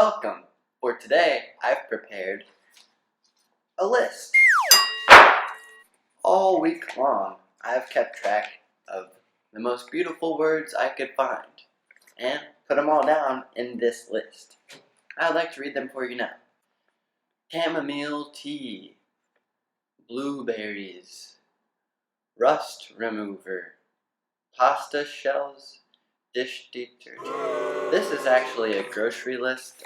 Welcome! For today, I've prepared a list. All week long, I've kept track of the most beautiful words I could find and put them all down in this list. I'd like to read them for you now. Chamomile tea, blueberries, rust remover, pasta shells, dish detergent. This is actually a grocery list,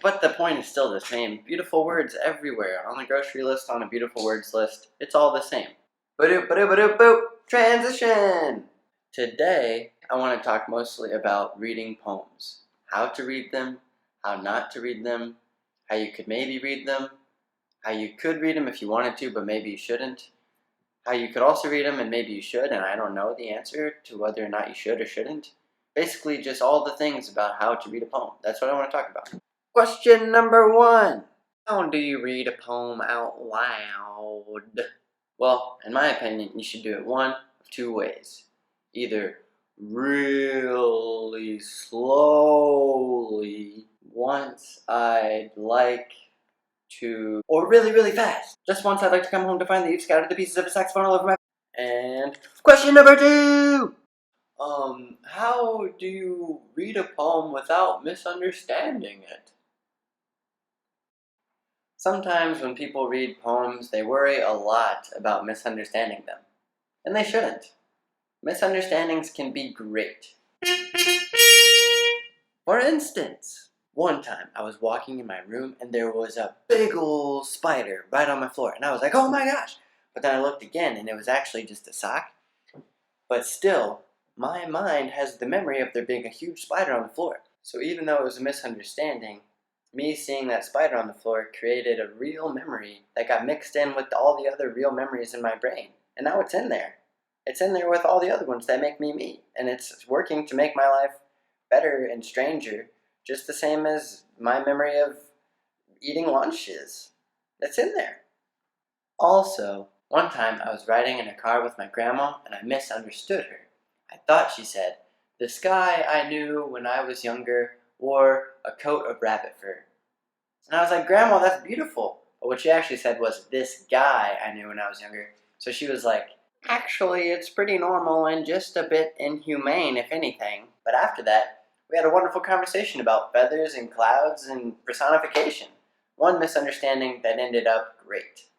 but the point is still the same. Beautiful words everywhere. On the grocery list, on a beautiful words list, it's all the same. Ba-doop-ba-doop-ba-doop-boop! Transition! Today, I want to talk mostly about reading poems. How to read them, how not to read them, how you could maybe read them, how you could read them if you wanted to, but maybe you shouldn't, how you could also read them and maybe you should, and I don't know the answer to whether or not you should or shouldn't. Basically, just all the things about how to read a poem. That's what I want to talk about. Question number 1. How do you read a poem out loud? Well, in my opinion, you should do it one of two ways. Either really slowly, once I'd like to, or really, really fast. Just once I'd like to come home to find that you've scattered the pieces of a saxophone all over my... And question number 2! How do you read a poem without misunderstanding it? Sometimes when people read poems, they worry a lot about misunderstanding them. And they shouldn't. Misunderstandings can be great. For instance, one time I was walking in my room and there was a big old spider right on my floor. And I was like, oh my gosh! But then I looked again and it was actually just a sock. But still, my mind has the memory of there being a huge spider on the floor. So even though it was a misunderstanding, me seeing that spider on the floor created a real memory that got mixed in with all the other real memories in my brain. And now it's in there. It's in there with all the other ones that make me me. And it's working to make my life better and stranger, just the same as my memory of eating lunch is. It's in there. Also, one time I was riding in a car with my grandma and I misunderstood her. I thought she said, "This guy I knew when I was younger wore a coat of rabbit fur." And I was like, "Grandma, that's beautiful." But what she actually said was, "This guy I knew when I was younger." So she was like, "Actually, it's pretty normal and just a bit inhumane, if anything." But after that, we had a wonderful conversation about feathers and clouds and personification. One misunderstanding that ended up great.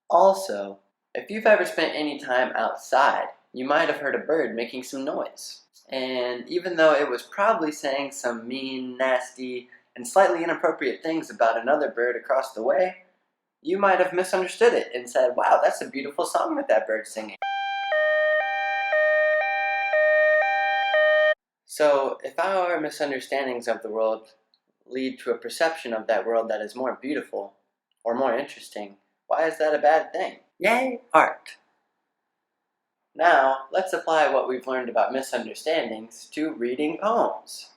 Also, if you've ever spent any time outside, you might have heard a bird making some noise. And even though it was probably saying some mean, nasty, and slightly inappropriate things about another bird across the way, you might have misunderstood it and said, "Wow, that's a beautiful song that bird's singing." So, if our misunderstandings of the world lead to a perception of that world that is more beautiful or more interesting, why is that a bad thing? Yay, art! Now, let's apply what we've learned about misunderstandings to reading poems.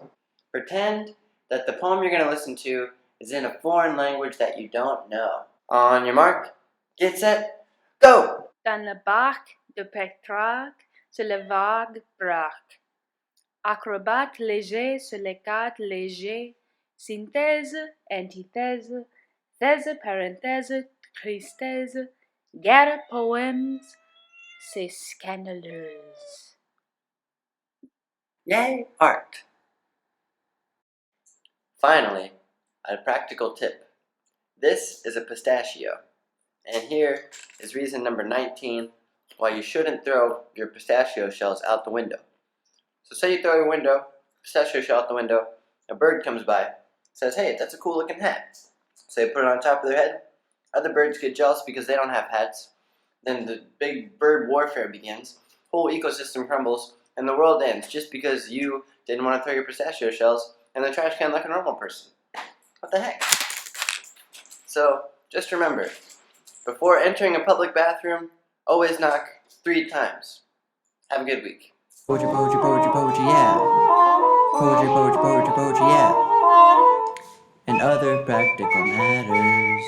Pretend that the poem you're going to listen to is in a foreign language that you don't know. On your mark, get set, go! Dans le bac de Pétrarque, sur le vague braque. Acrobate léger sur les quatre légers, synthèse, antithèse, thèse, parenthèse, tristesse, guerre, poèmes, c'est scandaleuse. Yay, art! Finally, a practical tip. This is a pistachio. And here is reason number 19 why you shouldn't throw your pistachio shells out the window. So say you throw your pistachio shell out the window, a bird comes by, says, "Hey, that's a cool looking hat." So they put it on top of their head. Other birds get jealous because they don't have hats. Then the big bird warfare begins. Whole ecosystem crumbles, and the world ends just because you didn't want to throw your pistachio shells in the trash can like a normal person. What the heck? So, just remember, before entering a public bathroom, always knock 3 times. Have a good week. Poetry, poetry, poetry, poetry, yeah. Poetry, poetry, poetry, poetry, yeah. And other practical matters.